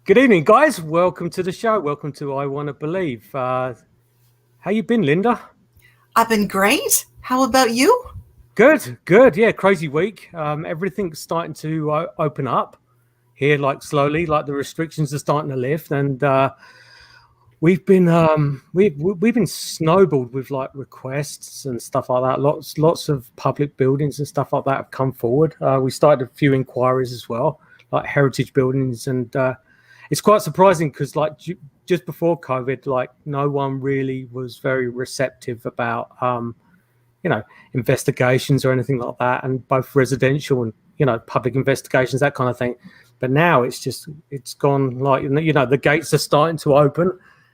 Good evening, guys. Welcome to the show. Welcome to I Want to Believe. How you been, Linda? I've been great. How about you? Good. Yeah, crazy week. Everything's starting to open up here, like slowly, like the restrictions are starting to lift, and we've been we've been snowballed with like requests and stuff like that. Lots of public buildings and stuff like that have come forward. We started a few inquiries as well, like heritage buildings, and it's quite surprising because like just before COVID, like no one really was very receptive about investigations or anything like that, and both residential and public investigations, that kind of thing. But now it's gone, like the gates are starting to open,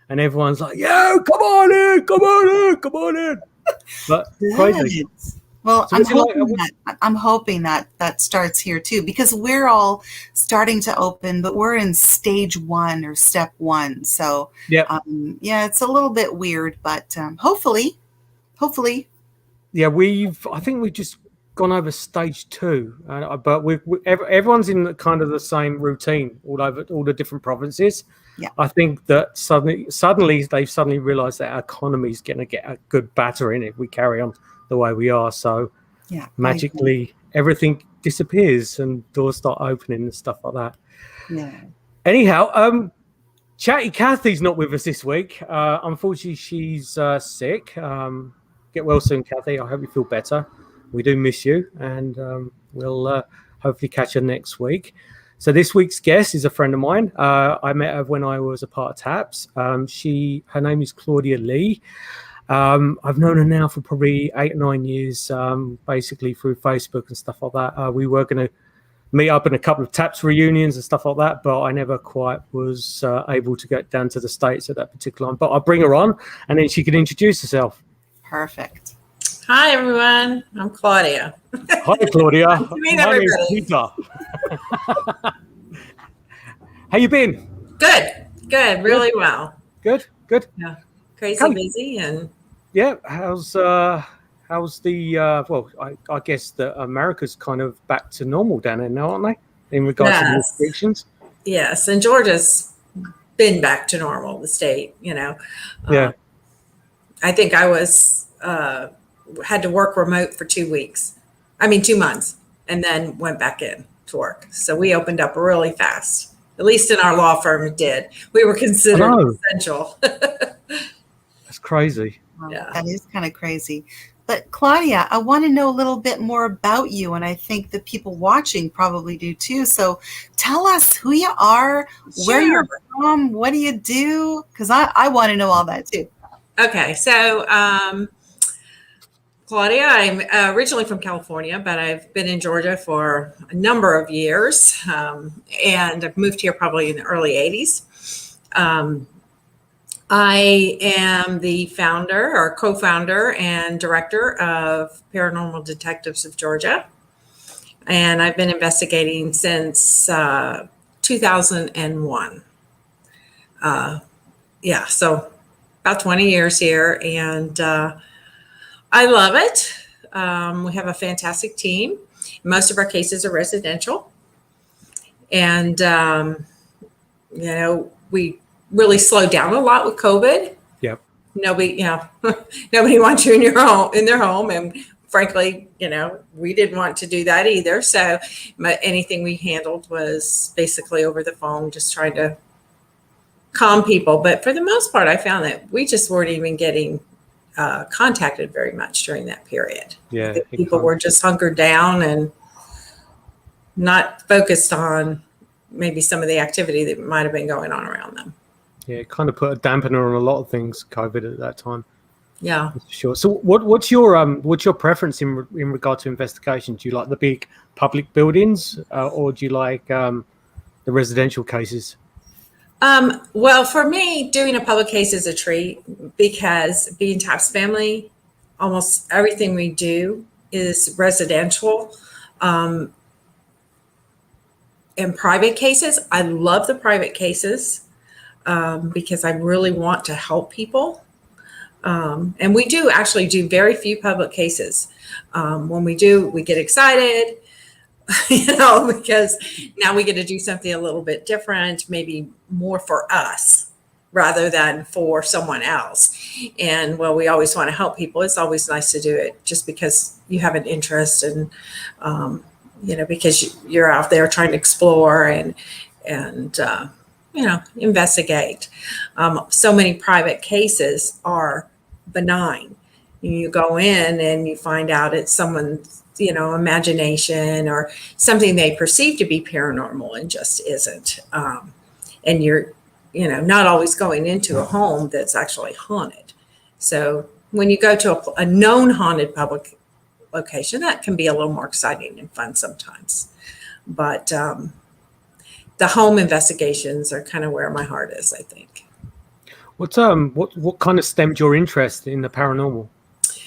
and everyone's like, "Yo, come on in." But crazy. Well, so I'm hoping that starts here too, because we're all starting to open, but we're in stage 1 or step 1. So yeah, it's a little bit weird, but hopefully. Yeah, I think we've just gone over stage 2, but everyone's in kind of the same routine all over all the different provinces. Yeah, I think that suddenly they've realised that our economy is going to get a good battering if we carry on the way we are. So magically everything disappears and doors start opening and stuff like that. Yeah. Anyhow, Chatty Kathy's not with us this week. Unfortunately, she's sick. Get well soon, Cathy. I hope you feel better. We do miss you, and we'll hopefully catch her next week. So this week's guest is a friend of mine. I met her when I was a part of TAPS. Her name is Claudia Lee. I've known her now for probably 8 or 9 years, basically through Facebook and stuff like that. We were going to meet up in a couple of TAPS reunions and stuff like that, but I never quite was able to get down to the States at that particular time. But I'll bring her on, and then she can introduce herself. Perfect. Hi, everyone. I'm Claudia. Hi, Claudia. Nice to meet everybody. My name's Peter. How you been? Good. Really well. Good. Yeah. Crazy busy and. Yeah. How's the I guess that America's kind of back to normal down there now, aren't they? In regards to the restrictions. Yes, and Georgia's been back to normal. The state, Yeah. I think I was had to work remote for 2 months, and then went back in to work. So we opened up really fast. At least in our law firm, it did. We were considered essential. That's crazy. Wow, yeah, that is kind of crazy. But Claudia, I want to know a little bit more about you, and I think the people watching probably do too. So tell us who you are, where you're from, what do you do? Because I want to know all that too. Okay, so Claudia, I'm originally from California, but I've been in Georgia for a number of years, and I've moved here probably in the early 80s. I am the founder or co-founder and director of Paranormal Detectives of Georgia, and I've been investigating since 2001. So about 20 years here, and I love it. We have a fantastic team. Most of our cases are residential, and we really slowed down a lot with COVID. Yep. Nobody wants you in their home, and frankly, we didn't want to do that either. So anything we handled was basically over the phone, just trying to calm people. But for the most part, I found that we just weren't even getting contacted very much during that period. Yeah, people were just hunkered down and not focused on maybe some of the activity that might have been going on around them. Yeah, it kind of put a dampener on a lot of things, COVID, at that time. Yeah, that's for sure. So, what's your preference in regard to investigation? Do you like the big public buildings, or do you like the residential cases? Well, for me, doing a public case is a treat, because being TAPS family, almost everything we do is residential. And private cases, I love the private cases because I really want to help people. And we do actually do very few public cases. When we do, we get excited. because now we get to do something a little bit different, maybe more for us rather than for someone else. And well, we always want to help people. It's always nice to do it just because you have an interest and, because you're out there trying to explore and investigate. So many private cases are benign. You go in and you find out it's someone's, imagination or something they perceive to be paranormal and just isn't. And you're, not always going into a home that's actually haunted. So when you go to a known haunted public location, that can be a little more exciting and fun sometimes. But the home investigations are kind of where my heart is, I think. What kind of stemmed your interest in the paranormal?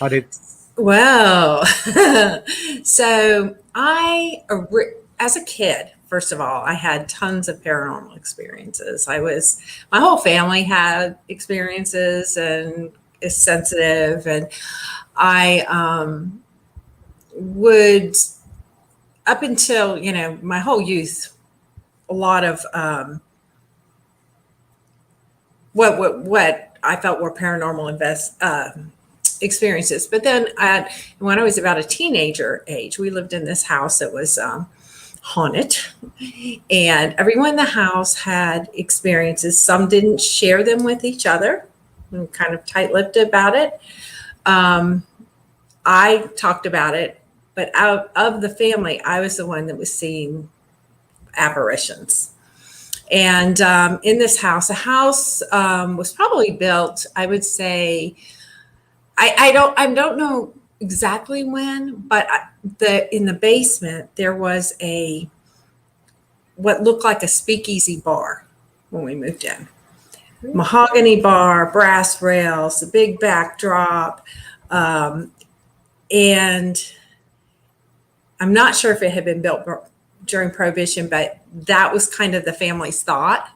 How did? Well, so as a kid, first of all, I had tons of paranormal experiences. My whole family had experiences and is sensitive, and I would, up until, my whole youth, a lot of what I felt were paranormal experiences. But then when I was about a teenager age, we lived in this house that was haunted, and everyone in the house had experiences. Some didn't share them with each other. We were kind of tight-lipped about it. I talked about it, but out of the family, I was the one that was seeing apparitions. And in this house, the house was probably built, I would say, I don't know exactly when, but in the basement there was what looked like a speakeasy bar when we moved in. Mahogany bar, brass rails, the big backdrop, and I'm not sure if it had been built during Prohibition, but that was kind of the family's thought,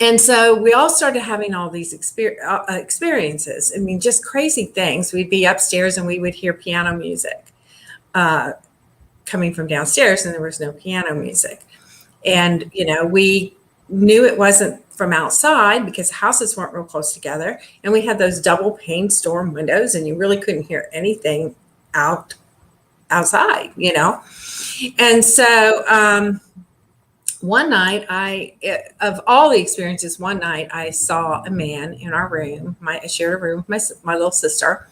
And so we all started having all these experiences. I mean, just crazy things. We'd be upstairs and we would hear piano music coming from downstairs, and there was no piano music. And, we knew it wasn't from outside because houses weren't real close together. And we had those double pane storm windows, and you really couldn't hear anything outside, And so, one night of all the experiences, one night I saw a man in our room. I shared a room with my little sister,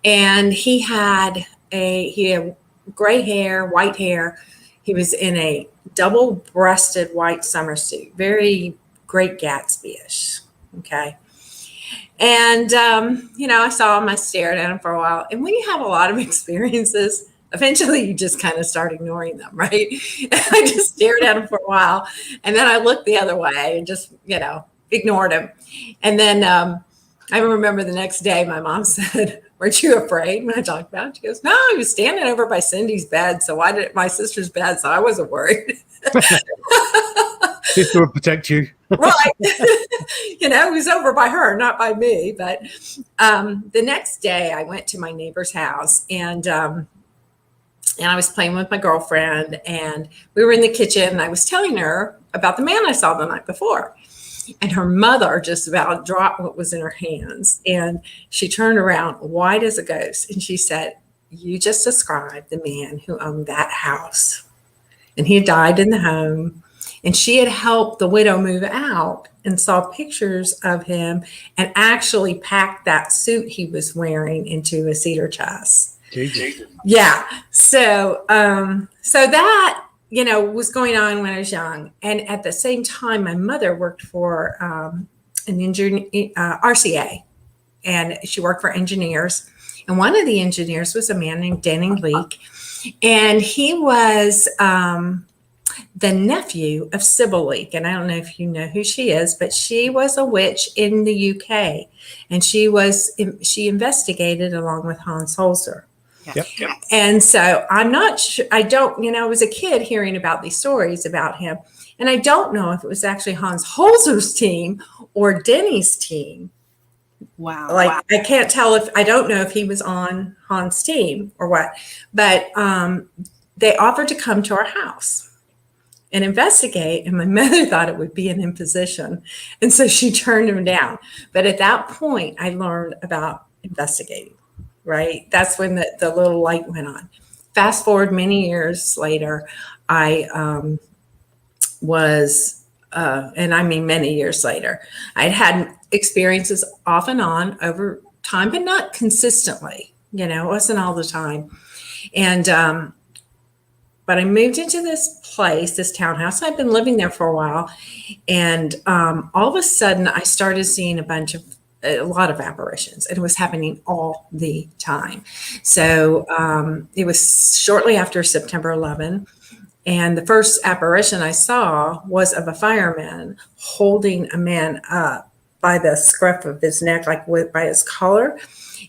and he had gray hair, white hair. He was in a double-breasted white summer suit, very Great Gatsby-ish. Okay. And, I saw him, I stared at him for a while. And when you have a lot of experiences, eventually you just kind of start ignoring them, right? I just stared at him for a while, and then I looked the other way and just, ignored him. And then I remember the next day my mom said, "Weren't you afraid?" When I talked about it, she goes, "No, he was standing over by Cindy's bed, my sister's bed, so I wasn't worried." Sister would protect you. Right. He was over by her, not by me. But the next day I went to my neighbor's house, and I was playing with my girlfriend, and we were in the kitchen, and I was telling her about the man I saw the night before. And her mother just about dropped what was in her hands. And she turned around, white as a ghost. And she said, "You just described the man who owned that house. And he had died in the home. And she had helped the widow move out and saw pictures of him and actually packed that suit he was wearing into a cedar chest." Jesus. Yeah. So, that, was going on when I was young. And at the same time, my mother worked for an engineer, RCA, and she worked for engineers. And one of the engineers was a man named Danny Leake. And he was the nephew of Sybil Leake. And I don't know if you know who she is, but she was a witch in the UK. And she investigated along with Hans Holzer. Yep. And so I'm not sure, I was a kid hearing about these stories about him. And I don't know if it was actually Hans Holzer's team or Denny's team Wow. Like, I can't tell I don't know if he was on Han's team or what, but they offered to come to our house and investigate. And my mother thought it would be an imposition. And so she turned him down. But at that point, I learned about investigating, right? That's when the little light went on. Fast forward many years later, I and I mean many years later, I'd had experiences off and on over time, but not consistently. It wasn't all the time. And but I moved into this place, this townhouse. I've been living there for a while, and all of a sudden, I started seeing a lot of apparitions, and it was happening all the time. So it was shortly after September 11. And the first apparition I saw was of a fireman holding a man up by the scruff of his neck, like by his collar.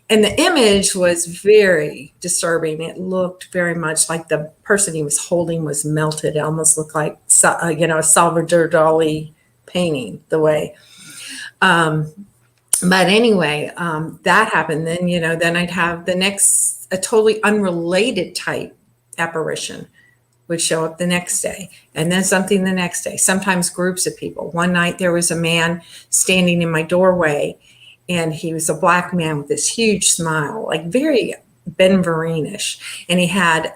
And the image was very disturbing. It looked very much like the person he was holding was melted. It almost looked like, a Salvador Dali painting, the way. But anyway, that happened. Then, then I'd have a totally unrelated type apparition would show up the next day, and then something the next day, sometimes groups of people. One night there was a man standing in my doorway, and he was a black man with this huge smile, like very Ben Vereen-ish. And he had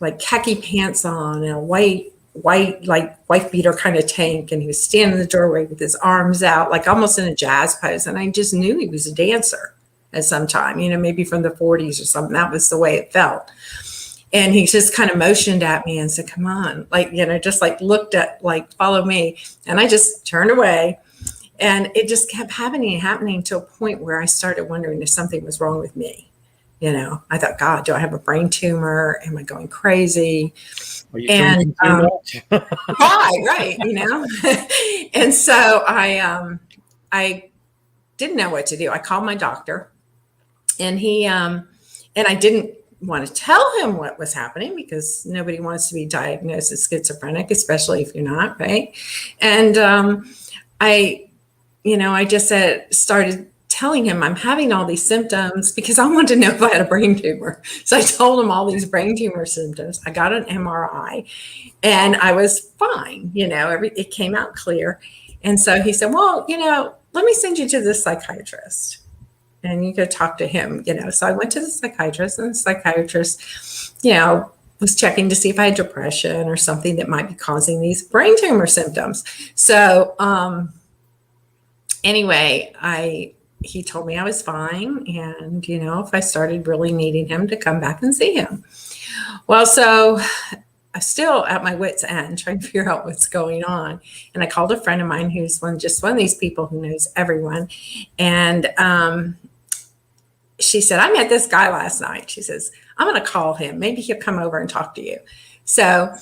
like khaki pants on and a white, like wife beater kind of tank. And he was standing in the doorway with his arms out, like almost in a jazz pose. And I just knew he was a dancer at some time, maybe from the 40s or something. That was the way it felt. And he just kind of motioned at me and said, come on, like, just like looked at, like, follow me. And I just turned away, and it just kept happening to a point where I started wondering if something was wrong with me. I thought, God, do I have a brain tumor? Am I going crazy? Are you drinking too much? right. And so I didn't know what to do. I called my doctor, and and I didn't want to tell him what was happening, because nobody wants to be diagnosed as schizophrenic, especially if you're not, right? And I just started telling him I'm having all these symptoms because I wanted to know if I had a brain tumor. So I told him all these brain tumor symptoms. I got an MRI, and I was fine. It came out clear. And so he said, well, let me send you to the psychiatrist, and you could talk to him, So I went to the psychiatrist, and the psychiatrist, was checking to see if I had depression or something that might be causing these brain tumor symptoms. So anyway, he told me I was fine. And, if I started really needing him, to come back and see him. Well, so I'm still at my wit's end trying to figure out what's going on. And I called a friend of mine who's just one of these people who knows everyone. And she said, I met this guy last night. She says, I'm going to call him. Maybe he'll come over and talk to you. So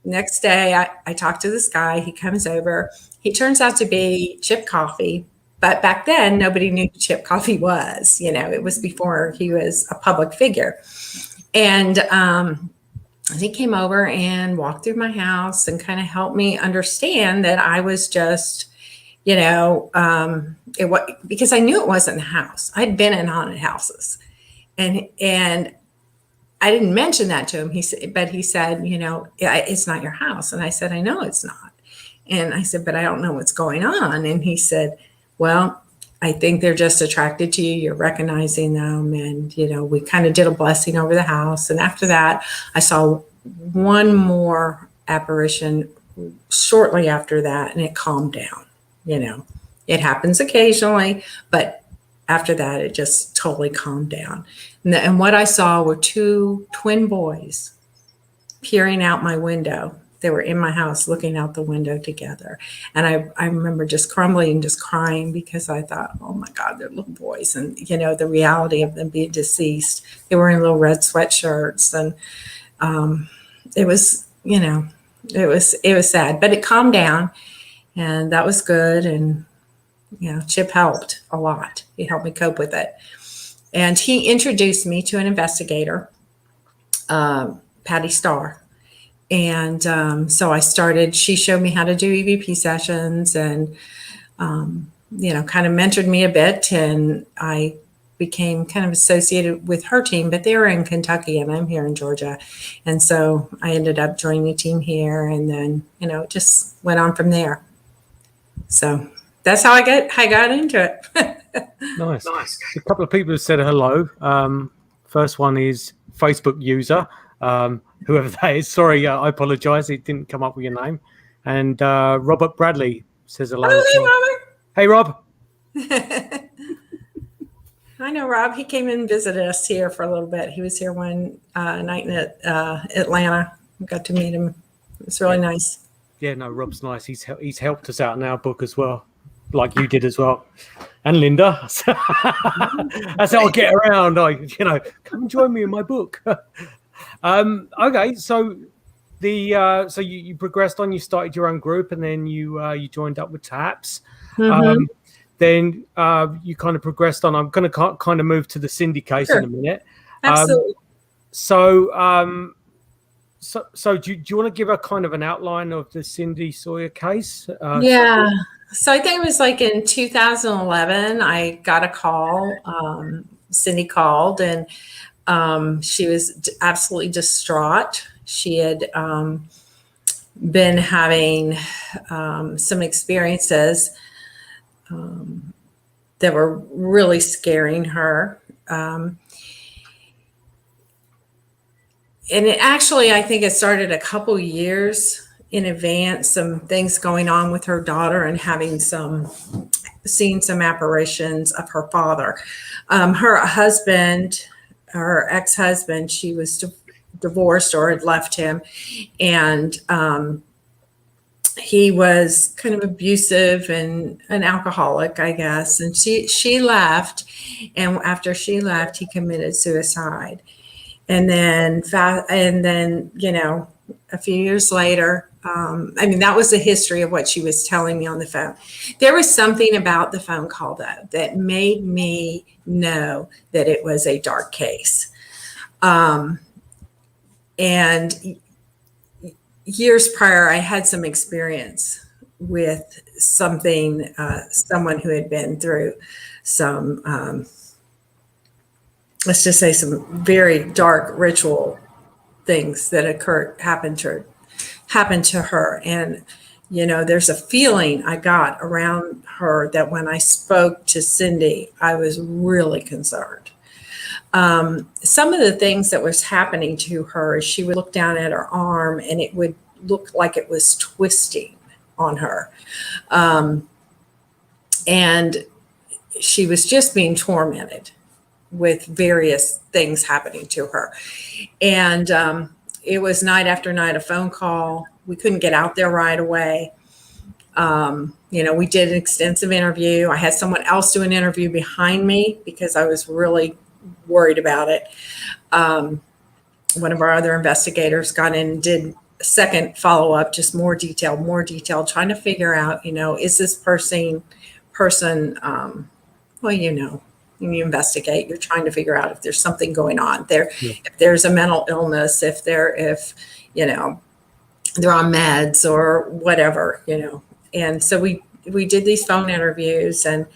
next day I talked to this guy. He comes over. He turns out to be Chip Coffee. But back then, nobody knew who Chip Coffee was. It was before he was a public figure. And he came over and walked through my house and kind of helped me understand that I was just, because I knew it wasn't the house. I'd been in haunted houses, and I didn't mention that to him. He said, it's not your house. And I said, I know it's not. And I said, but I don't know what's going on. And he said, well, I think they're just attracted to you. You're recognizing them. And, we kind of did a blessing over the house. And after that, I saw one more apparition shortly after that, and it calmed down. It happens occasionally, but after that, it just totally calmed down. And what I saw were two twin boys peering out my window. They were in my house looking out the window together. And I remember just crumbling and just crying, because I thought, oh my God, they're little boys. And, the reality of them being deceased. They were in little red sweatshirts. And it was, it was sad, but it calmed down, and that was good. And, Chip helped a lot. He helped me cope with it. And he introduced me to an investigator, Patty Starr. And so I started, she showed me how to do EVP sessions. And kind of mentored me a bit, and I became kind of associated with her team, but they were in Kentucky and I'm here in Georgia. And so I ended up joining the team here, and then, it just went on from there. So that's how I got into it. Nice. A couple of people have said hello. First one is Facebook user, whoever that is. Sorry, I apologize. It didn't come up with your name. And Robert Bradley says hello. Oh, hey, Rob. I know Rob. He came and visited us here for a little bit. He was here one night in Atlanta. We got to meet him. It was really nice. Yeah, no, Rob's nice. He's helped us out in our book as well, like you did as well. And Lynda. That's how I get around. Come and join me in my book. Okay, so you progressed on. You started your own group, and then you joined up with TAPS. Mm-hmm. Then you kind of progressed on. I'm going to kind of move to the Cindy case in a minute. Absolutely. So do you want to give a kind of an outline of the Cindy Sawyer case? Yeah. So I think it was like in 2011, I got a call. Cindy called, and she was absolutely distraught. She had been having some experiences that were really scaring her. And I think it started a couple years in advance, some things going on with her daughter and seeing some apparitions of her father. Her husband, her ex-husband, she was divorced or had left him. And he was kind of abusive and an alcoholic, I guess. And she left. And after she left, he committed suicide. And then, a few years later, that was the history of what she was telling me on the phone. There was something about the phone call, though, that made me know that it was a dark case. And years prior, I had some experience with someone who had been through some, let's just say, some very dark ritual things that happened to her. And, there's a feeling I got around her that when I spoke to Cindy, I was really concerned. Some of the things that was happening to her is she would look down at her arm and it would look like it was twisting on her. And she was just being tormented with various things happening to her. And it was night after night, a phone call. We couldn't get out there right away. We did an extensive interview. I had someone else do an interview behind me because I was really worried about it. One of our other investigators got in and did a second follow-up, just more detail, trying to figure out, is this person, when you investigate, you're trying to figure out if there's something going on there, if there's a mental illness, if they're on meds or whatever, And so we did these phone interviews, and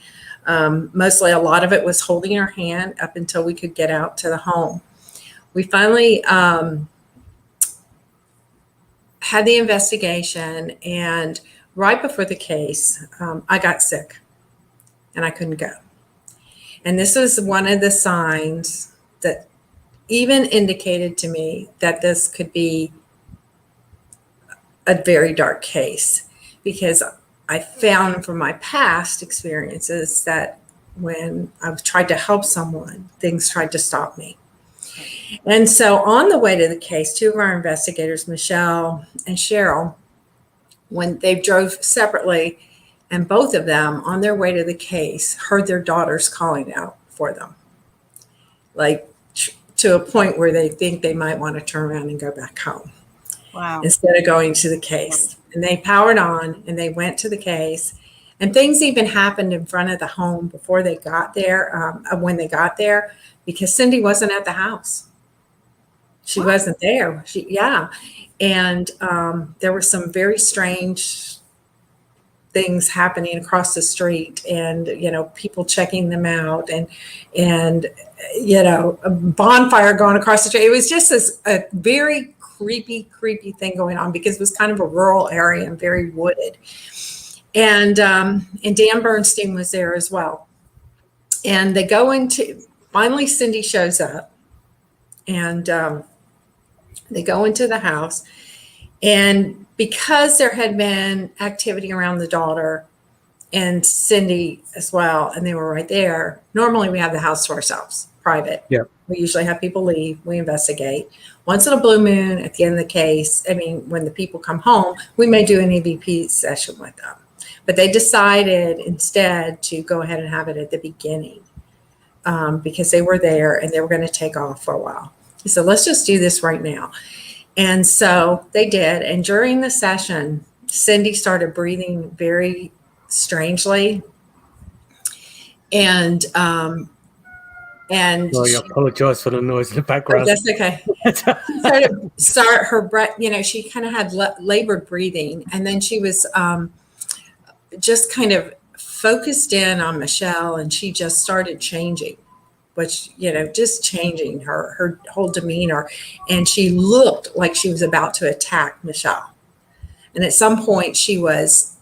mostly a lot of it was holding her hand up until we could get out to the home. We finally had the investigation, and right before the case, I got sick and I couldn't go. And this was one of the signs that even indicated to me that this could be a very dark case, because I found from my past experiences that when I've tried to help someone, things tried to stop me. And so on the way to the case, two of our investigators, Michelle and Cheryl, when they drove separately, and both of them on their way to the case heard their daughters calling out for them, like to a point where they think they might want to turn around and go back home. Wow. Instead of going to the case. And they powered on and they went to the case, and things even happened in front of the home before they got there, when they got there, because Cindy wasn't at the house. She wasn't there. And there were some very strange things happening across the street, and people checking them out, and a bonfire going across the street. It was just a very creepy thing going on, because it was kind of a rural area and very wooded. And Dan Bernstein was there as well. And finally Cindy shows up, and they go into the house, and because there had been activity around the daughter and Cindy as well, and they were right there, normally we have the house to ourselves, private. Yeah. We usually have people leave, we investigate. Once in a blue moon, at the end of the case, when the people come home, we may do an EVP session with them. But they decided instead to go ahead and have it at the beginning, because they were there and they were going to take off for a while. So let's just do this right now. And so they did. And during the session, Cindy started breathing very strangely. And Sorry, I apologize for the noise in the background. That's okay. Her breath, she kind of had labored breathing. And then she was just kind of focused in on Michelle, and she just started changing. Which, just changing her whole demeanor. And she looked like she was about to attack Michelle. And at some point she was,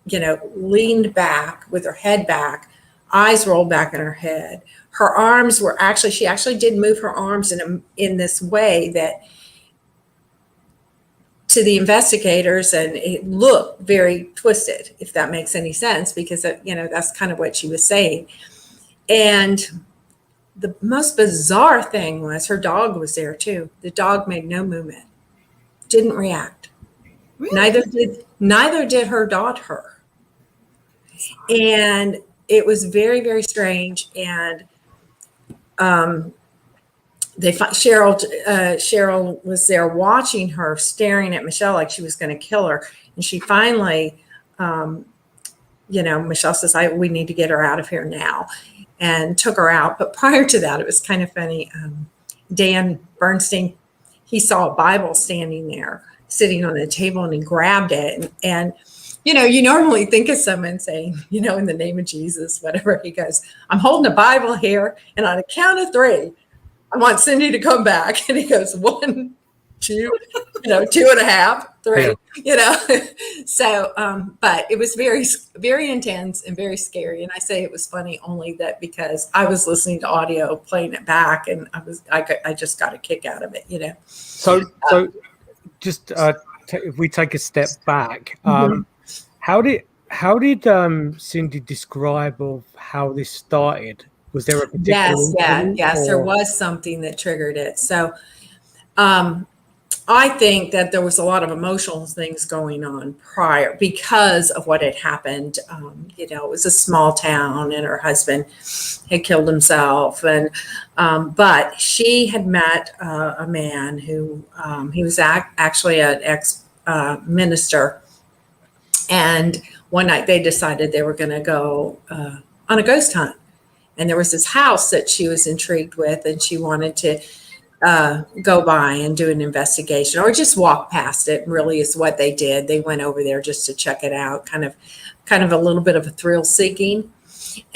leaned back with her head back, eyes rolled back in her head. Her arms were she actually did move her arms in this way that to the investigators, and it looked very twisted, if that makes any sense, because, that's kind of what she was saying. And the most bizarre thing was her dog was there too. The dog made no movement, didn't react. Really? Neither did her daughter. And it was very, very strange. And Cheryl was there watching her, staring at Michelle like she was going to kill her. And she finally, Michelle says, we need to get her out of here now. And took her out. But prior to that, it was kind of funny. Dan Bernstein, he saw a Bible standing there, sitting on the table, and he grabbed it. And you normally think of someone saying, in the name of Jesus, whatever. He goes, I'm holding a Bible here, and on a count of 3, I want Cindy to come back. And he goes, 1, 2, 2.5, 3, So, but it was very, very intense and very scary. And I say it was funny only that because I was listening to audio, playing it back, and I just got a kick out of it, So just if we take a step back, how did Cindy describe of how this started? Was there a particular Yes, there was something that triggered it. So, I think that there was a lot of emotional things going on prior because of what had happened. It was a small town, and her husband had killed himself. And but she had met a man who he was actually an ex-minister. And one night they decided they were going to go on a ghost hunt. And there was this house that she was intrigued with, and she wanted to go by and do an investigation, or just walk past it, really is what they did. They went over there just to check it out, kind of a little bit of a thrill seeking.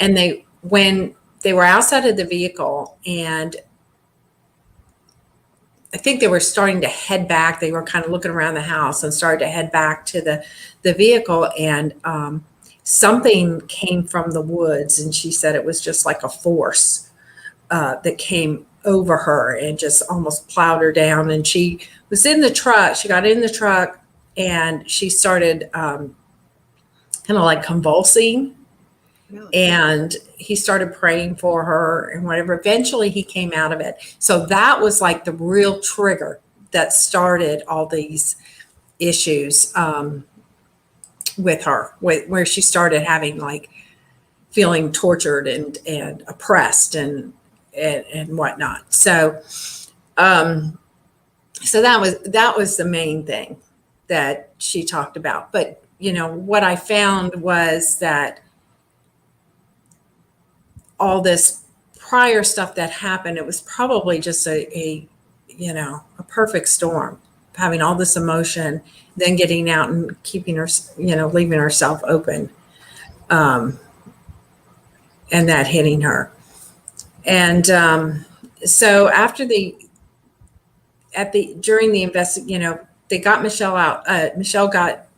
And when they were outside of the vehicle, and I think they were starting to head back, they were kind of looking around the house and started to head back to the vehicle, and something came from the woods, and she said it was just like a force that came over her and just almost plowed her down. And she was in the truck. She got in the truck, and she started kind of like convulsing. Really? And he started praying for her and whatever. Eventually he came out of it. So that was like the real trigger that started all these issues with her, where she started having like feeling tortured and oppressed and whatnot. So, so that was the main thing that she talked about. But what I found was that all this prior stuff that happened, it was probably just a perfect storm, having all this emotion, then getting out and keeping her, leaving herself open, and that hitting her. And so after during the investigation, they got Michelle out. Michelle got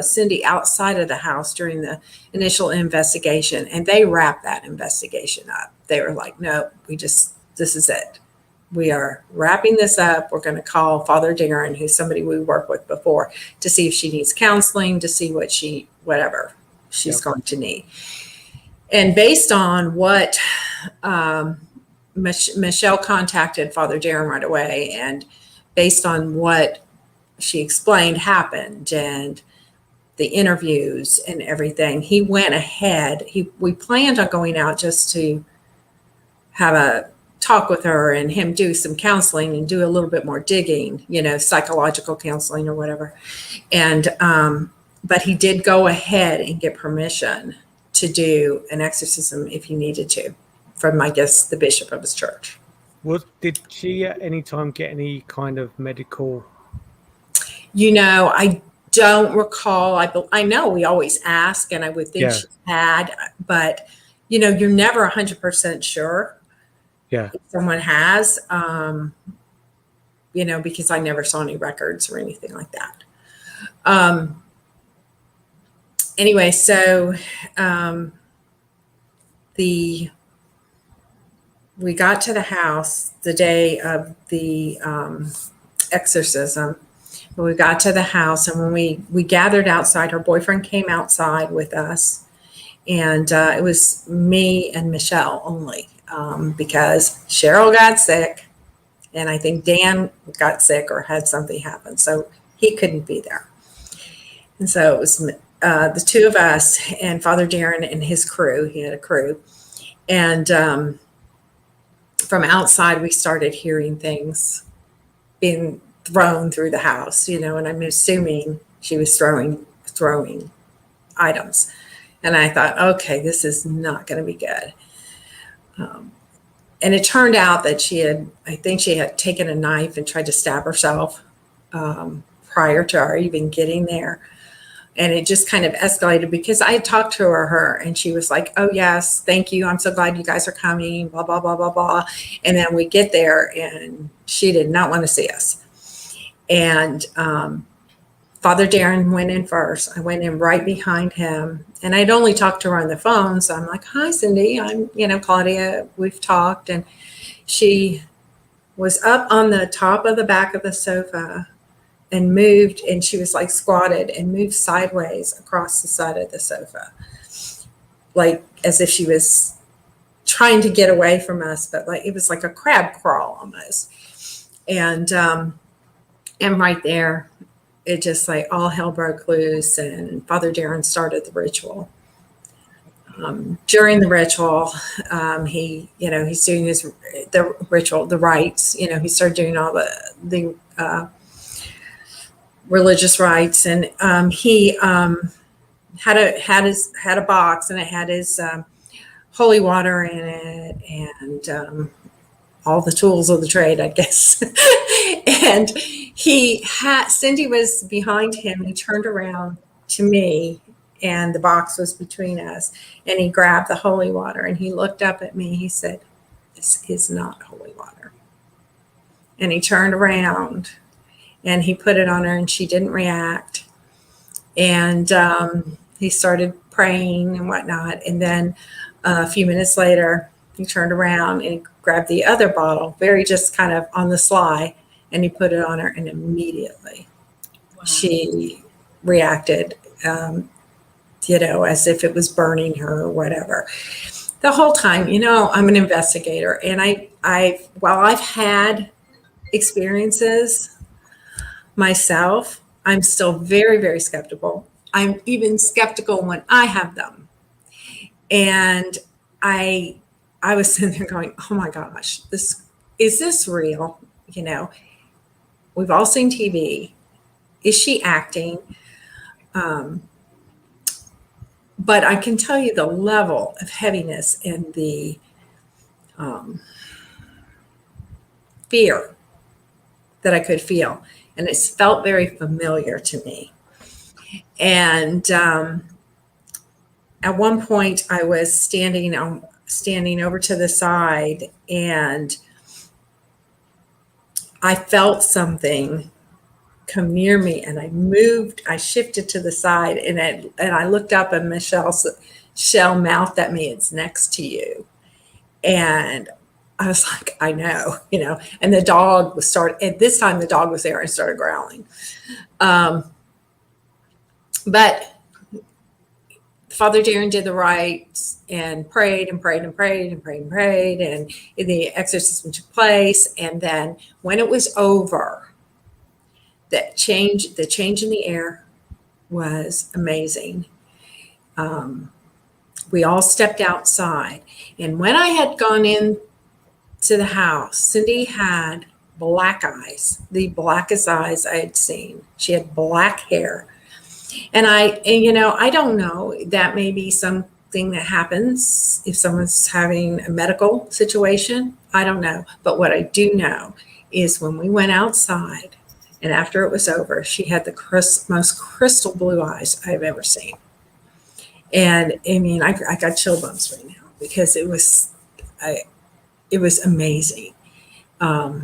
Cindy outside of the house during the initial investigation, and they wrapped that investigation up. They were like, no, this is it. We are wrapping this up. We're going to call Father Darren, who's somebody we worked with before, to see if she needs counseling, to see whatever she's going to need. And based on what Michelle contacted Father Darren right away, and based on what she explained happened and the interviews and everything, he went ahead. We planned on going out just to have a talk with her and him do some counseling and do a little bit more digging, psychological counseling or whatever. And, but he did go ahead and get permission to do an exorcism if he needed to from, I guess, the bishop of his church. Did she at any time get any kind of medical? I don't recall. I know we always ask, and I would think she had, but, you're never 100% sure. Yeah. If someone has, because I never saw any records or anything like that. Anyway, so we got to the house the day of the exorcism. We got to the house, and when we gathered outside, her boyfriend came outside with us, and it was me and Michelle only. Because Cheryl got sick, and I think Dan got sick or had something happen, so he couldn't be there. And so it was the two of us and Father Darren and his crew. He had a crew. And from outside, we started hearing things being thrown through the house, and I'm assuming she was throwing items. And I thought, okay, this is not going to be good. And it turned out that she had taken a knife and tried to stab herself prior to our even getting there. And it just kind of escalated because I had talked to her and she was like, oh, yes, thank you. I'm so glad you guys are coming, blah, blah, blah, blah, blah. And then we get there and she did not want to see us. And Father Darren went in first. I went in right behind him, and I'd only talked to her on the phone. So I'm like, hi, Cindy. I'm, Claudia. We've talked. And she was up on the top of the back of the sofa and moved, and she was like squatted and moved sideways across the side of the sofa, like as if she was trying to get away from us, but like it was like a crab crawl almost. And right there, it just like all hell broke loose, and Father Darren started the ritual. During the ritual, he's doing the ritual, the rites. He started doing all the religious rites, and he had a box, and it had his holy water in it, and all the tools of the trade, I guess. And Cindy was behind him. He turned around to me, and the box was between us, and he grabbed the holy water, and he looked up at me. He said, this is not holy water. And he turned around and he put it on her, and she didn't react. And he started praying and whatnot. And then a few minutes later, he turned around and he grabbed the other bottle, very just kind of on the sly, and he put it on her, and immediately she reacted, as if it was burning her or whatever. The whole time, I'm an investigator, and while I've had experiences myself, I'm still very, very skeptical. I'm even skeptical when I have them. And I was sitting there going, oh my gosh, is this real? We've all seen TV. Is she acting? But I can tell you the level of heaviness and the fear that I could feel. And it felt very familiar to me. And at one point I was standing over to the side, and I felt something come near me, and I shifted to the side, and I looked up, and Michelle mouthed at me, "It's next to you." And I was like, I know, and the dog at this time the dog was there and started growling. But Father Darren did the rites and prayed and prayed and prayed and prayed and prayed, and the exorcism took place. And then when it was over, the change in the air was amazing. We all stepped outside, and when I had gone in to the house, Cindy had black eyes, the blackest eyes I had seen. She had black hair. And I don't know, that may be something that happens if someone's having a medical situation. I don't know. But what I do know is when we went outside and after it was over, she had the most crystal blue eyes I've ever seen. And I mean, I got chill bumps right now because it was amazing. All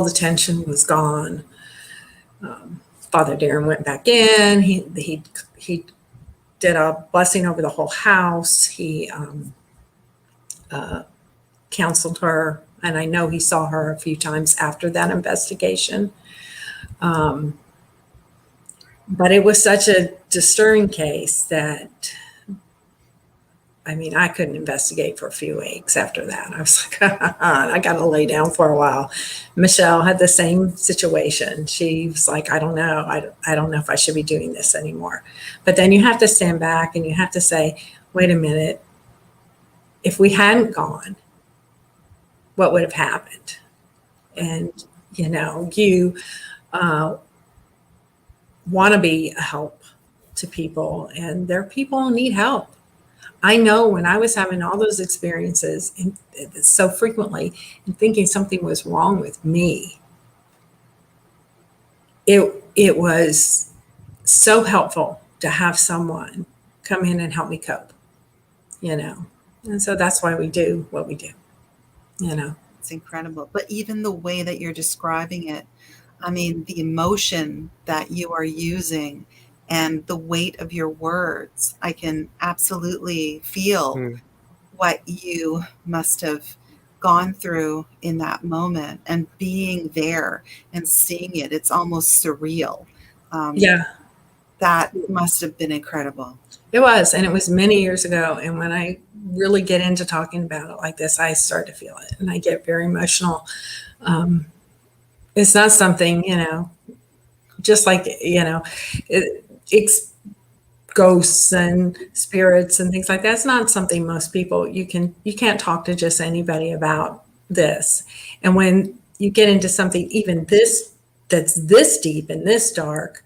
the tension was gone. Father Darren went back in. He did a blessing over the whole house. He counseled her, and I know he saw her a few times after that investigation. But it was such a disturbing case that, I mean, I couldn't investigate for a few weeks after that. I was like, I got to lay down for a while. Michelle had the same situation. She was like, I don't know. I don't know if I should be doing this anymore. But then you have to stand back and you have to say, wait a minute. If we hadn't gone, what would have happened? And, you want to be a help to people, and there are people who need help. I know when I was having all those experiences and so frequently and thinking something was wrong with me, it was so helpful to have someone come in and help me cope, and so that's why we do what we do, It's incredible. But even the way that you're describing it, I mean, the emotion that you are using and the weight of your words, I can absolutely feel what you must have gone through in that moment, and being there and seeing it. It's almost surreal. That must have been incredible. It was, and it was many years ago. And when I really get into talking about it like this, I start to feel it, and I get very emotional. It's not something, just like, it's ghosts and spirits and things like that. It's not something most people, you can't talk to just anybody about this. And when you get into something even that's this deep and this dark,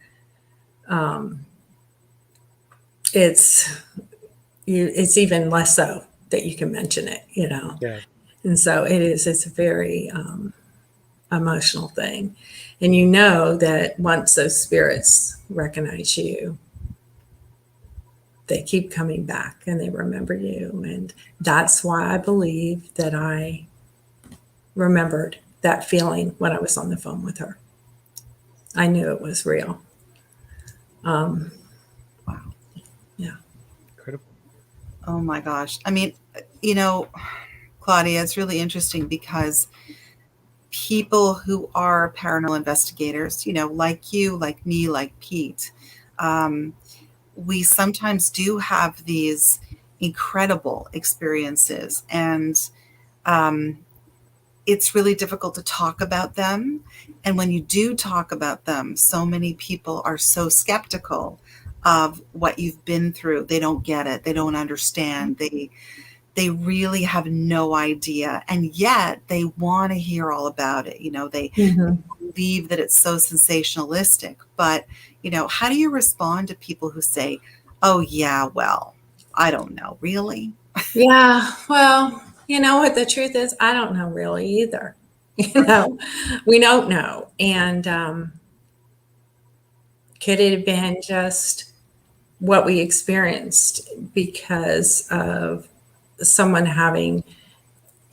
it's even less so that you can mention it, Yeah. And so it's a very emotional thing. And that once those spirits recognize you, they keep coming back and they remember you. And that's why I believe that I remembered that feeling when I was on the phone with her. I knew it was real. Wow. Yeah. Incredible. Oh my gosh. I mean, Claudia, it's really interesting because people who are paranormal investigators, like you, like me, like Pete, we sometimes do have these incredible experiences, and it's really difficult to talk about them. And when you do talk about them, so many people are so skeptical of what you've been through. They don't get it. They don't understand. They really have no idea. And yet they want to hear all about it. They believe that it's so sensationalistic. But, how do you respond to people who say, oh, yeah, well, I don't know, really? Yeah, well, what the truth is, I don't know really either. We don't know. And could it have been just what we experienced because of someone having,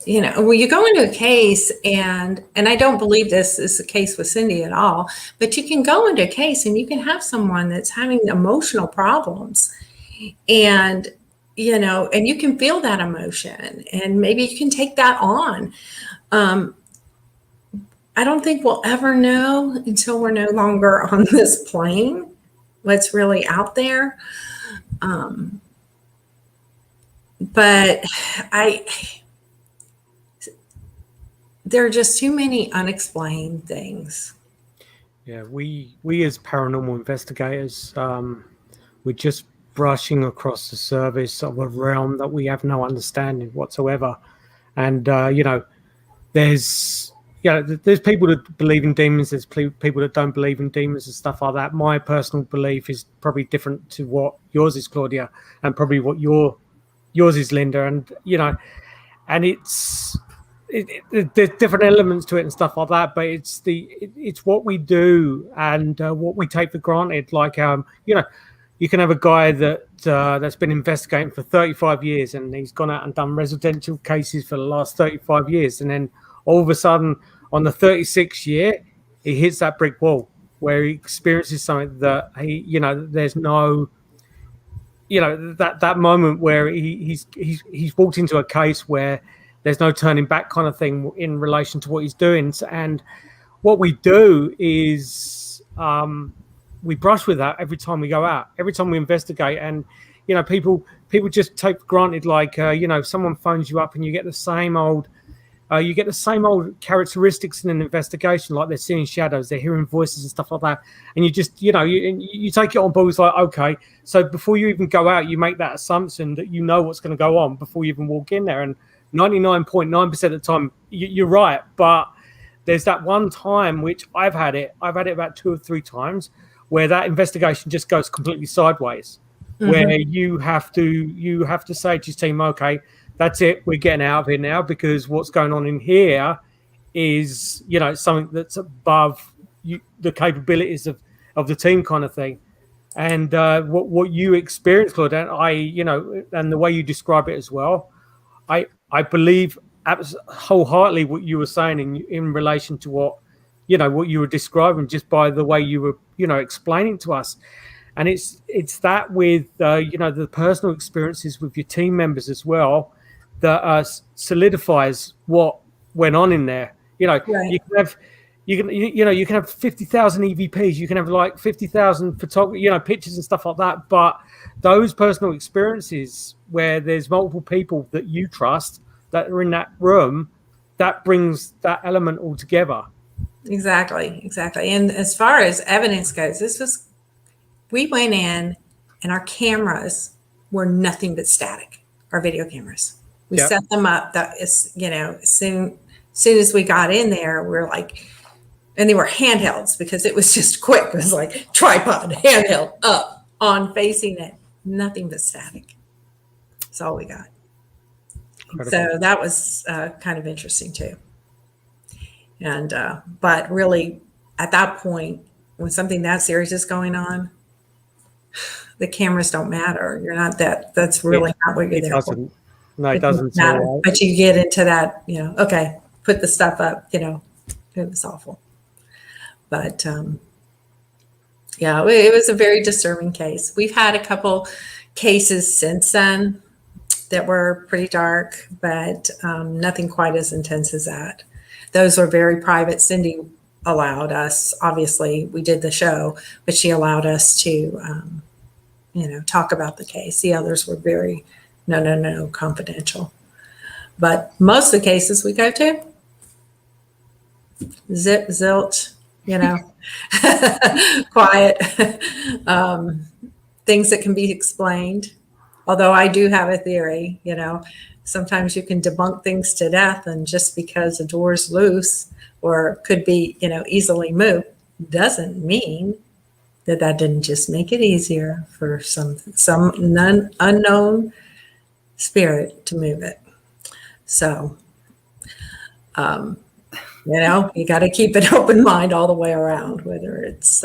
well, you go into a case and I don't believe this is the case with Cindy at all, but you can go into a case and you can have someone that's having emotional problems and, and you can feel that emotion and maybe you can take that on. I don't think we'll ever know until we're no longer on this plane what's really out there. But there are just too many unexplained things. Yeah, we as paranormal investigators, we're just brushing across the surface of a realm that we have no understanding whatsoever. And there's people that believe in demons. There's people that don't believe in demons and stuff like that. My personal belief is probably different to what yours is, Claudia, and probably what yours is, Lynda. And and there's different elements to it and stuff like that. But it's what we do and what we take for granted. Like you can have a guy that's been investigating for 35 years and he's gone out and done residential cases for the last 35 years, and then all of a sudden, on the 36th year, he hits that brick wall where he experiences something that there's no, that moment where he's walked into a case where there's no turning back kind of thing in relation to what he's doing. And what we do is we brush with that every time we go out, every time we investigate, and people just take for granted, like if someone phones you up and you get the same old. You get the same old characteristics in an investigation, like they're seeing shadows, they're hearing voices and stuff like that. And you just, you take it on board. It's like, okay, so before you even go out, you make that assumption that you know what's going to go on before you even walk in there. And 99.9% of the time, you're right. But there's that one time, which I've had it about 2 or 3 times, where that investigation just goes completely sideways, where you have to say to your team, okay, that's it. We're getting out of here now because what's going on in here is, something that's above the capabilities of the team, kind of thing. And what you experience, Claudia, and the way you describe it as well, I believe wholeheartedly what you were saying in relation to what you were describing, just by the way you were, explaining to us. And it's that with the personal experiences with your team members as well, that solidifies what went on in there. Right. You can have 50,000 EVPs, you can have like 50,000 photography, pictures and stuff like that. But those personal experiences where there's multiple people that you trust that are in that room, that brings that element all together. Exactly. And as far as evidence goes, we went in and our cameras were nothing but static, our video cameras. We set them up. That is, as soon as we got in there, we're like, and they were handhelds because it was just quick. It was like tripod, handheld, up, on, facing it. Nothing but static. That's all we got. Incredible. So that was kind of interesting too. And but really, at that point, when something that serious is going on, the cameras don't matter. You're not that. That's really not what you're there for. No, it doesn't matter. But you get into that, okay, put the stuff up, it was awful. But it was a very disturbing case. We've had a couple cases since then that were pretty dark, but nothing quite as intense as that. Those were very private. Cindy allowed us, obviously, we did the show, but she allowed us to, talk about the case. The others were very no, confidential. But most of the cases we go to, zip, zilch, quiet, things that can be explained. Although I do have a theory, sometimes you can debunk things to death, and just because a door's loose or could be, easily moved, doesn't mean that didn't just make it easier for some unknown spirit to move it. So You got to keep an open mind all the way around, whether it's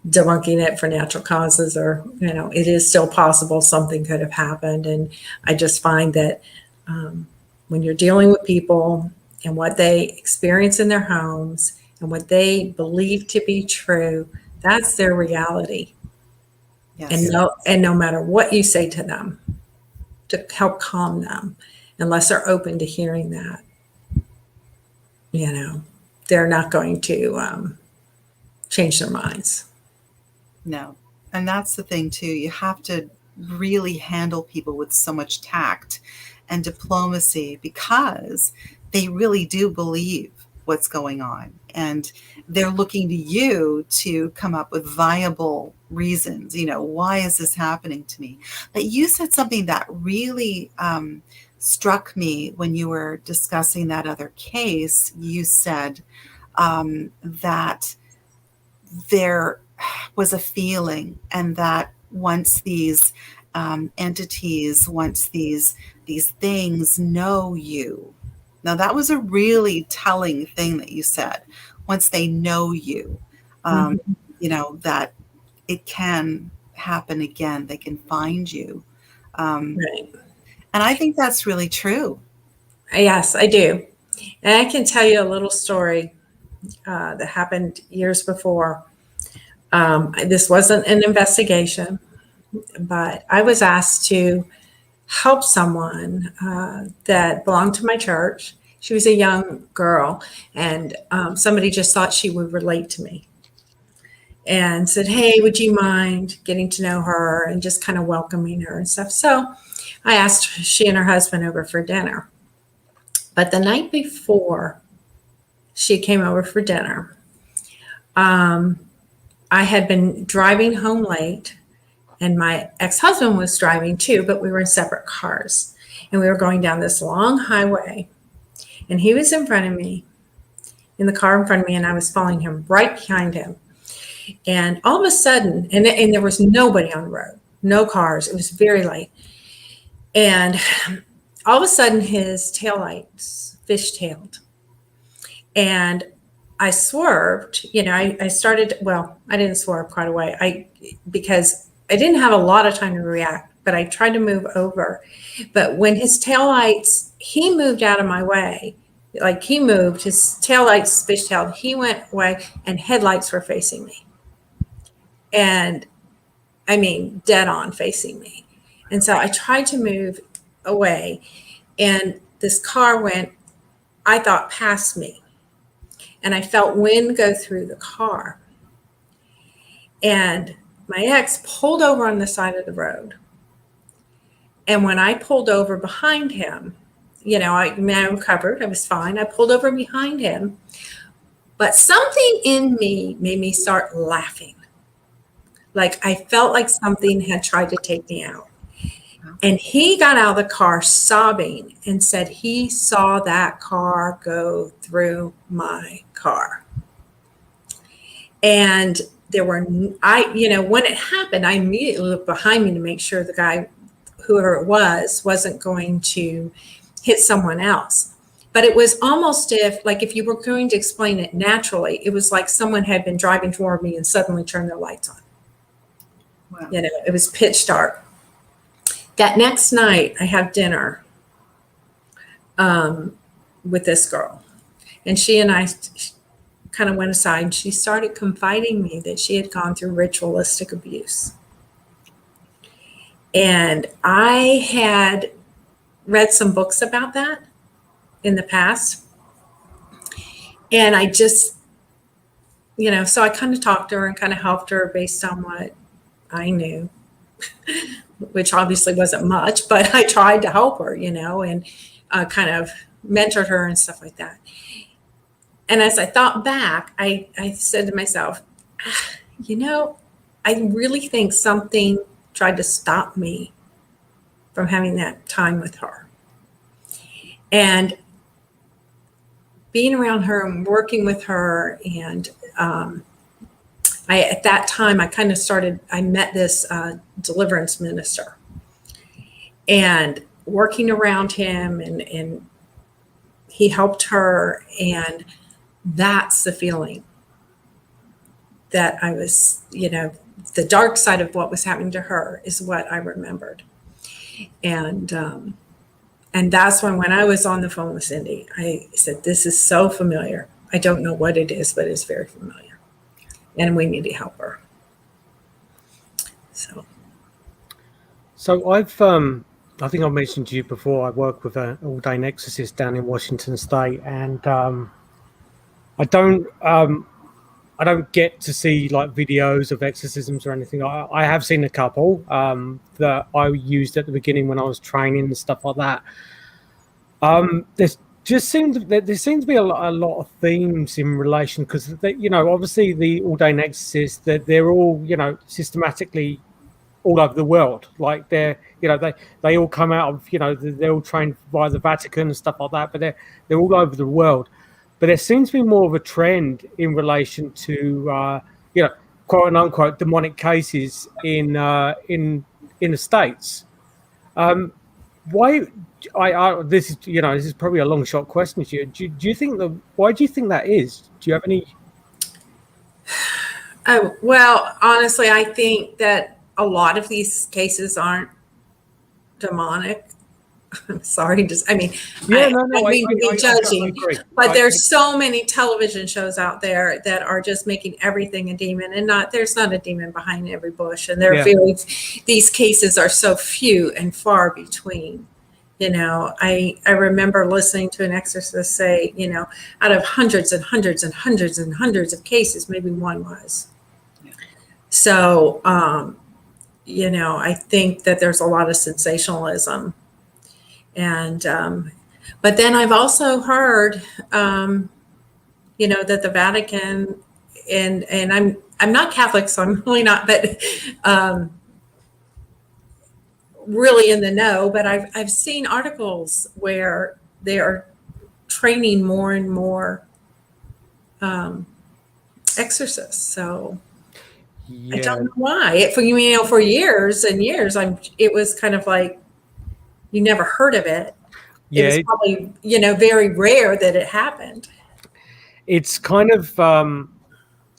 debunking it for natural causes or, it is still possible something could have happened. And I just find that when you're dealing with people and what they experience in their homes and what they believe to be true, that's their reality. Yes. And no matter what you say to them to help calm them, unless they're open to hearing that, they're not going to change their minds. No. And that's the thing too. You have to really handle people with so much tact and diplomacy because they really do believe what's going on. And they're looking to you to come up with viable reasons. Why is this happening to me? But you said something that really struck me when you were discussing that other case. You said that there was a feeling, and that once these entities, once these things know you. Now that was a really telling thing that you said. Once they know you, that it can happen again. They can find you. Right. And I think that's really true. Yes, I do. And I can tell you a little story that happened years before. This wasn't an investigation, but I was asked to help someone that belonged to my church. She was a young girl, and somebody just thought she would relate to me and said, hey, would you mind getting to know her and just kind of welcoming her and stuff. So I asked she and her husband over for dinner. But the night before she came over for dinner, I had been driving home late, and my ex-husband was driving too, but we were in separate cars. And we were going down this long highway, and he was in front of me, in the car in front of me, and I was following him right behind him. And all of a sudden, and there was nobody on the road, no cars. It was very light. And all of a sudden, his taillights fishtailed. And I swerved, I started, I didn't swerve quite a way because I didn't have a lot of time to react, but I tried to move over. But when his taillights, he moved out of my way, like he moved, his taillights fishtailed, he went away, and headlights were facing me. And I mean, dead on facing me. And so I tried to move away, and this car went, I thought, past me. And I felt wind go through the car. And my ex pulled over on the side of the road. And when I pulled over behind him, I recovered, I was fine. I pulled over behind him. But something in me made me start laughing. Like I felt like something had tried to take me out. And he got out of the car sobbing and said he saw that car go through my car. And there were, when it happened, I immediately looked behind me to make sure the guy, whoever it was, wasn't going to hit someone else. But it was almost if you were going to explain it naturally, it was like someone had been driving toward me and suddenly turned their lights on. Wow. It was pitch dark. That next night, I have dinner with this girl. And she and I kind of went aside, and she started confiding me that she had gone through ritualistic abuse. And I had read some books about that in the past. And I just, so I kind of talked to her and kind of helped her based on what I knew, which obviously wasn't much, but I tried to help her, and kind of mentored her and stuff like that. And as I thought back, I said to myself, I really think something tried to stop me from having that time with her. And being around her and working with her, and at that time, I met this deliverance minister, and working around him, and he helped her, and that's the feeling that I was, the dark side of what was happening to her is what I remembered. And that's when I was on the phone with Cindy, I said, this is so familiar. I don't know what it is, but it's very familiar. And we need to help her. So I've, I think I mentioned to you before, I work with an ordained exorcist down in Washington State, and I don't get to see like videos of exorcisms or anything. I have seen a couple that I used at the beginning when I was training and stuff like that. There seems to be a lot of themes in relation, because obviously the ordained exorcists, they're all systematically all over the world. Like they all come out of they're all trained by the Vatican and stuff like that, but they're all over the world. But there seems to be more of a trend in relation to quote unquote demonic cases in the States. Why? This is probably a long shot question to you. Do you think why do you think that is? Do you have any? Well, honestly, I think that a lot of these cases aren't demonic. I'm sorry, I mean to be judging, but there's so many television shows out there that are just making everything a demon, and there's not a demon behind every bush, and these cases are so few and far between. I remember listening to an exorcist say, out of hundreds and hundreds and hundreds and hundreds of cases, maybe one was. Yeah. So, I think that there's a lot of sensationalism. And, but then I've also heard, that the Vatican, and I'm not Catholic, so I'm really not, but, really in the know, but I've seen articles where they are training more and more exorcists. So I don't know why. For years and years, it was kind of like you never heard of it. It was probably very rare that it happened. It's kind of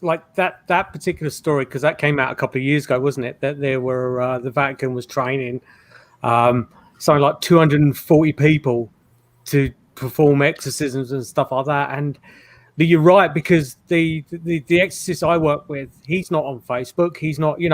like that particular story, because that came out a couple of years ago, wasn't it? That there were the Vatican was training something like 240 people to perform exorcisms and stuff like that. And you're right, because the exorcist I work with, he's not on Facebook. He's not, you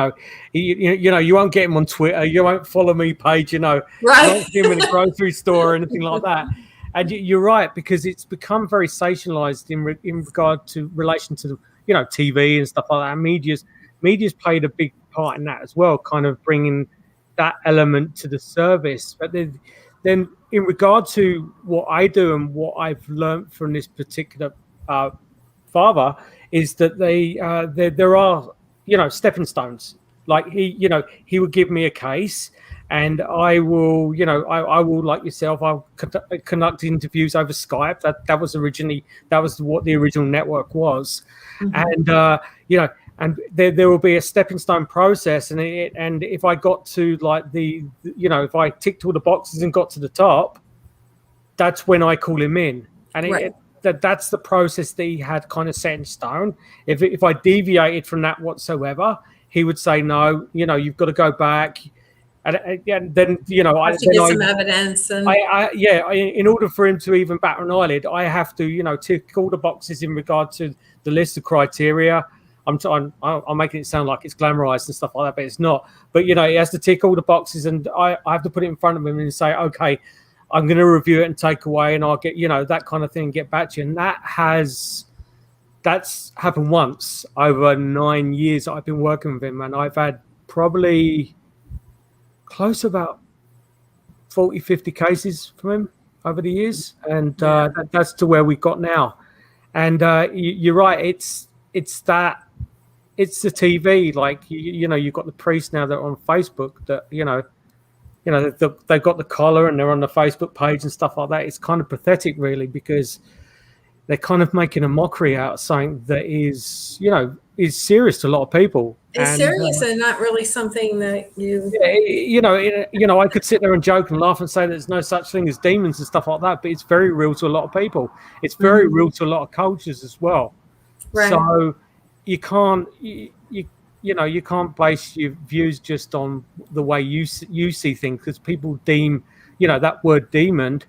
won't get him on Twitter. You won't follow me page, right? You won't see him in a grocery store or anything like that. And you're right, because it's become very sensationalized in regard to relation to TV and stuff like that. Media's played a big part in that as well, kind of bringing that element to the service. But then in regard to what I do and what I've learned from this particular father is that there are stepping stones. Like he would give me a case, and I will like yourself, I'll conduct interviews over Skype. That was what the original network was. Mm-hmm. And and there will be a stepping stone process, and if I got to like if I ticked all the boxes and got to the top, that's when I call him in, and that's the process that he had kind of set in stone. If I deviated from that whatsoever, he would say no. You've got to go back, and then I have to get some evidence. And in order for him to even bat an eyelid, I have to tick all the boxes in regard to the list of criteria. I'm making it sound like it's glamorized and stuff like that, but it's not. But he has to tick all the boxes, and I have to put it in front of him and say, okay, I'm going to review it and take away, and I'll get that kind of thing and get back to you. And that's happened once over 9 years that I've been working with him, and I've had probably close to about 40, 50 cases from him over the years, and that's to where we got now. And you're right, it's the TV, like you've got the priests now that are on Facebook that they've got the collar and they're on the Facebook page and stuff like that. It's kind of pathetic, really, because they're kind of making a mockery out of something that is, is serious to a lot of people. It's And, serious and not really something that you. I could sit there and joke and laugh and say there's no such thing as demons and stuff like that, but it's very real to a lot of people. It's very real to a lot of cultures as well. Right. So you can't, you can't base your views just on the way you see things, because people deem, that word demon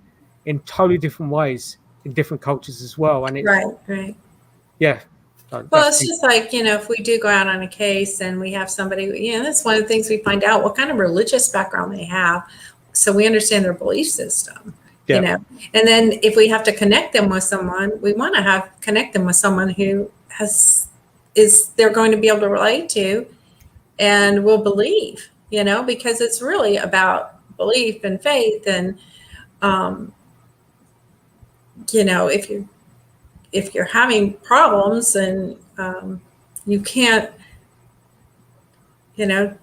in totally different ways in different cultures as well. And Right. Yeah. Well, it's just like, if we do go out on a case and we have somebody, that's one of the things we find out, what kind of religious background they have, so we understand their belief system, and then if we have to connect them with someone, we want to connect them with someone who they're going to be able to relate to and will believe, because it's really about belief and faith. And, if you're having problems and you can't,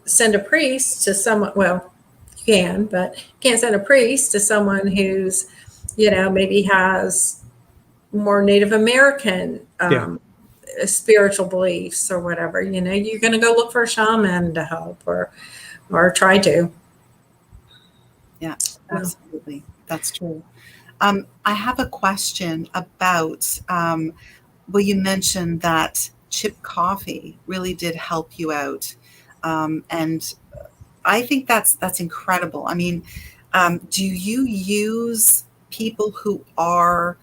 send a priest to someone, well, you can, but you can't send a priest to someone who's, maybe has more Native American spiritual beliefs or whatever, you're going to go look for a shaman to help or try to. Yeah, absolutely. That's true. I have a question about, you mentioned that chip coffee really did help you out. And I think that's incredible. I mean, do you use people who are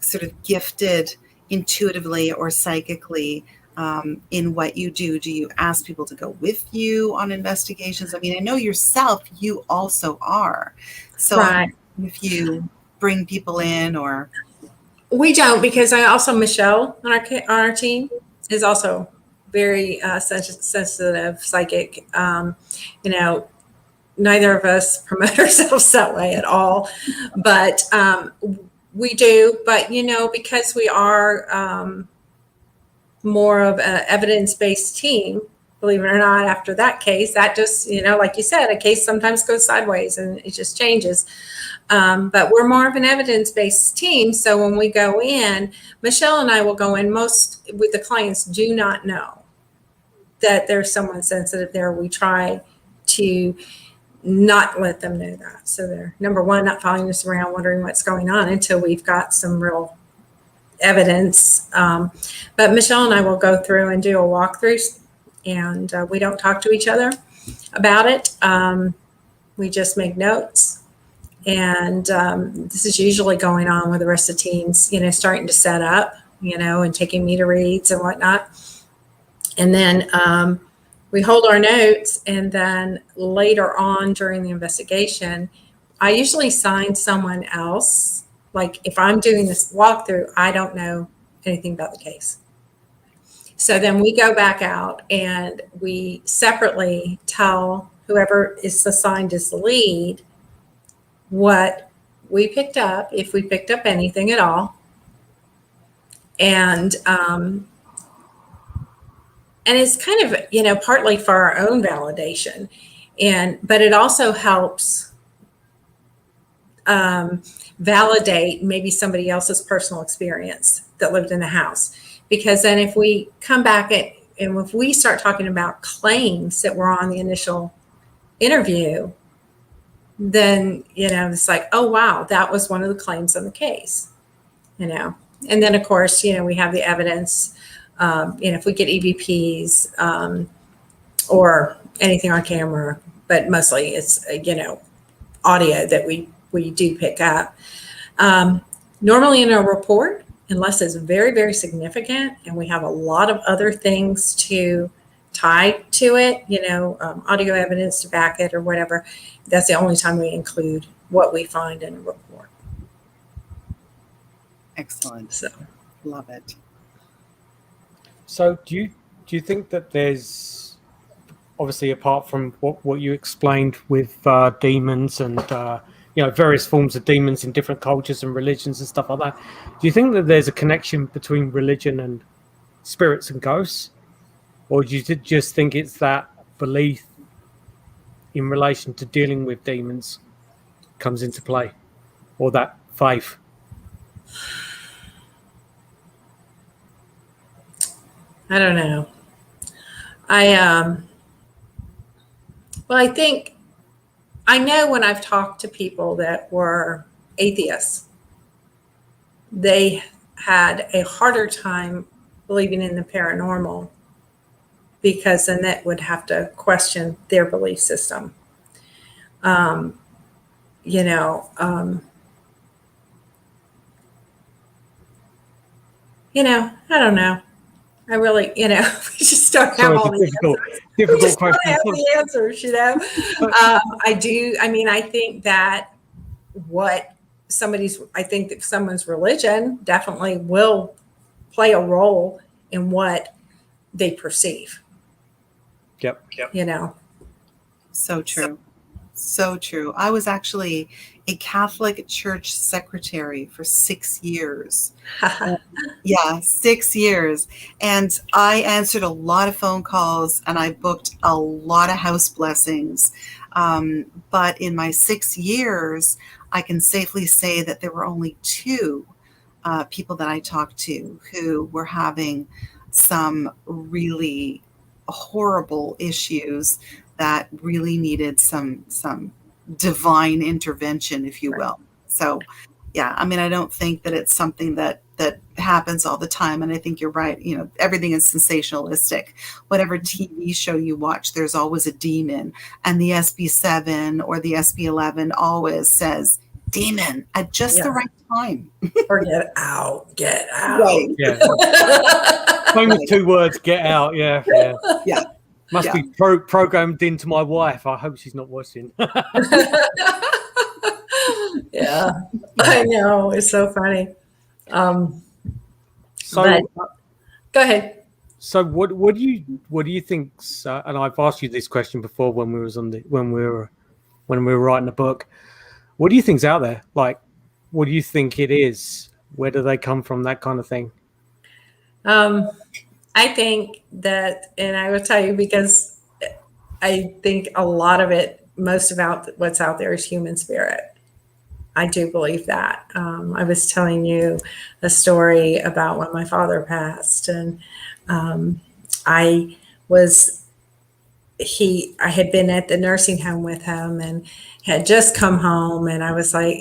sort of gifted intuitively or psychically in what you do? Do you ask people to go with you on investigations? I mean, I know yourself, you also are. So right. If you bring people in, or we don't, because Michelle on our team is also very sensitive, psychic. Neither of us promote ourselves that way at all, but we do. But because we are more of an evidence-based team, believe it or not, after that case, that just, like you said, a case sometimes goes sideways and it just changes. But we're more of an evidence-based team. So when we go in, Michelle and I will go in, most with the clients do not know that there's someone sensitive there. We try to not let them know that. So they're, number one, not following us around wondering what's going on until we've got some real evidence. But Michelle and I will go through and do a walkthrough, and we don't talk to each other about it. We just make notes. And this is usually going on with the rest of the teams, starting to set up, and taking meter reads and whatnot. And then we hold our notes, and then later on during the investigation, I usually assign someone else. Like if I'm doing this walkthrough, I don't know anything about the case. So then we go back out and we separately tell whoever is assigned as the lead what we picked up, if we picked up anything at all. And it's kind of, partly for our own validation, but it also helps validate maybe somebody else's personal experience that lived in the house. Because then if we come back and if we start talking about claims that were on the initial interview, then, it's like, oh, wow, that was one of the claims on the case, And then, of course, we have the evidence. If we get EVPs or anything on camera, but mostly it's, audio that we do pick up. Normally in a report, unless it's very, very significant and we have a lot of other things to tie to it, audio evidence to back it or whatever, that's the only time we include what we find in a report. Excellent. So, love it. So do you think that there's, obviously apart from what you explained with demons and various forms of demons in different cultures and religions and stuff like that, do you think that there's a connection between religion and spirits and ghosts? Or do you just think it's that belief in relation to dealing with demons comes into play, or that faith? I don't know. I well, I think I know when I've talked to people that were atheists, they had a harder time believing in the paranormal because then that would have to question their belief system. Um, you know, um, I don't know. I really, we just don't have Sorry, all it's the a answers. We difficult just don't question. have the answers. I do. I mean, I think that I think that someone's religion definitely will play a role in what they perceive. Yep. So true. So true. I was actually a Catholic church secretary for 6 years. Yeah, 6 years. And I answered a lot of phone calls and I booked a lot of house blessings. But in my 6 years, I can safely say that there were only 2 people that I talked to who were having some really horrible issues that really needed some divine intervention, if you will. So yeah, I mean, I don't think that it's something that happens all the time. And I think you're right. Everything is sensationalistic. Whatever TV show you watch, there's always a demon. And the SB7 or the SB11 always says demon at just the right time. Or get out. Right. Yeah. Only 2 words, get out. Yeah. Must be programmed into my wife. I hope she's not watching. Yeah, I know. It's so funny. So go ahead. So what do you think? And I've asked you this question before when we were writing the book. What do you think's out there? Like, what do you think it is? Where do they come from? That kind of thing. I think that, and I will tell you because I think a lot of it, most about what's out there is human spirit. I do believe that. I was telling you a story about when my father passed, and I had been at the nursing home with him and had just come home, and I was like,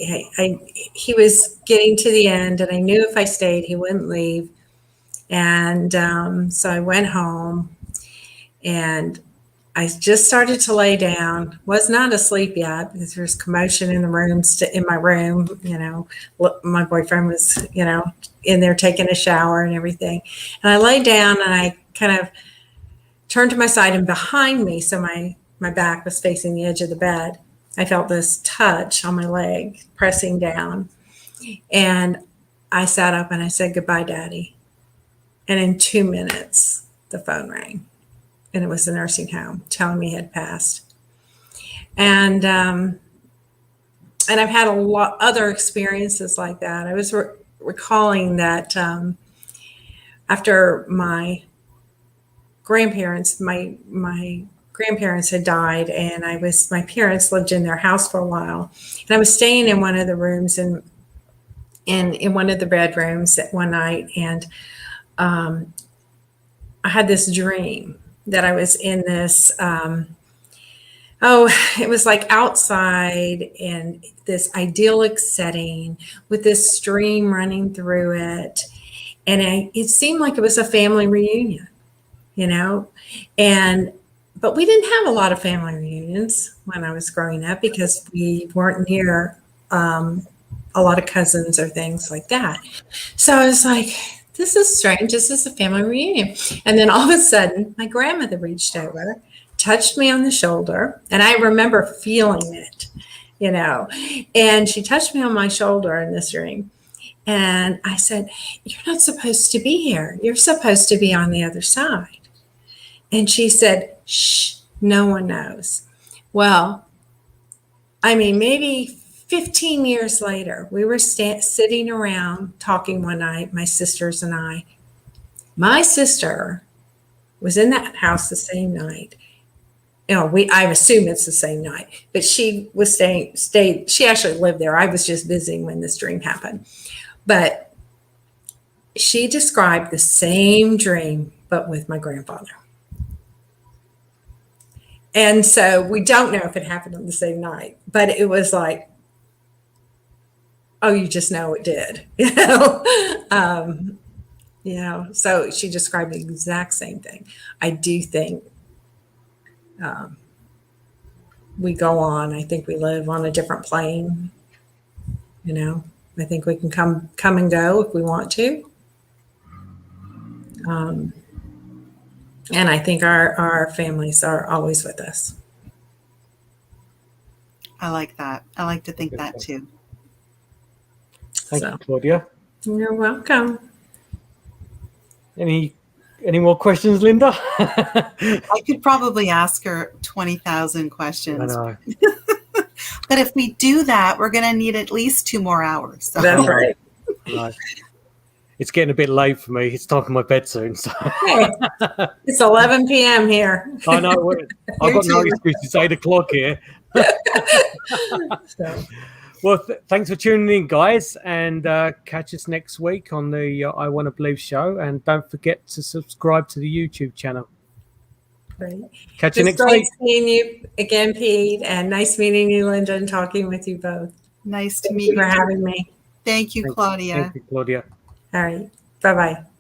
he was getting to the end, and I knew if I stayed, he wouldn't leave. And so I went home and I just started to lay down, was not asleep yet because there's commotion in the rooms in my room. My boyfriend was, in there taking a shower and everything. And I lay down and I kind of turned to my side, and behind me, so my back was facing the edge of the bed, I felt this touch on my leg pressing down. And I sat up and I said, "Goodbye, Daddy." And in 2 minutes, the phone rang, and it was the nursing home telling me he had passed. And I've had a lot other experiences like that. I was recalling that after my grandparents, my grandparents had died, and my parents lived in their house for a while, and I was staying in one of the rooms in one of the bedrooms at one night, and I had this dream that I was in this, it was like outside in this idyllic setting with this stream running through it. And it seemed like it was a family reunion, but we didn't have a lot of family reunions when I was growing up because we weren't near a lot of cousins or things like that. So I was like, this is strange. This is a family reunion. And then all of a sudden, my grandmother reached over, touched me on the shoulder, and I remember feeling it, and she touched me on my shoulder in this dream. And I said, "You're not supposed to be here. You're supposed to be on the other side." And she said, "Shh, no one knows." Well, I mean, maybe 15 years later, we were sitting around talking one night, my sisters and I. My sister was in that house the same night. I assume it's the same night, but she was stayed. She actually lived there. I was just visiting when this dream happened. But she described the same dream, but with my grandfather. And so we don't know if it happened on the same night, but it was like, oh, you just know it did, so she described the exact same thing. I do think we go on. I think we live on a different plane. I think we can come and go if we want to. And I think our families are always with us. I like that. I like to think that too. Thank you, Claudia. You're welcome. Any more questions, Lynda? I could probably ask her 20,000 questions. I know. But if we do that, we're going to need at least 2 more hours. So. That's right. No. It's getting a bit late for me. It's time for my bed soon. So. Hey, it's 11 p.m. here. I know. I've got no excuse. It's 8 o'clock here. Well, thanks for tuning in, guys, and catch us next week on the I Want to Believe show. And don't forget to subscribe to the YouTube channel. Great. Catch you next great week. Seeing you again, Pete, and nice meeting you, Lynda, and talking with you both. Nice to Thank meet you you. for having me. Thank you, Claudia. Thank you, Claudia. All right. Bye-bye.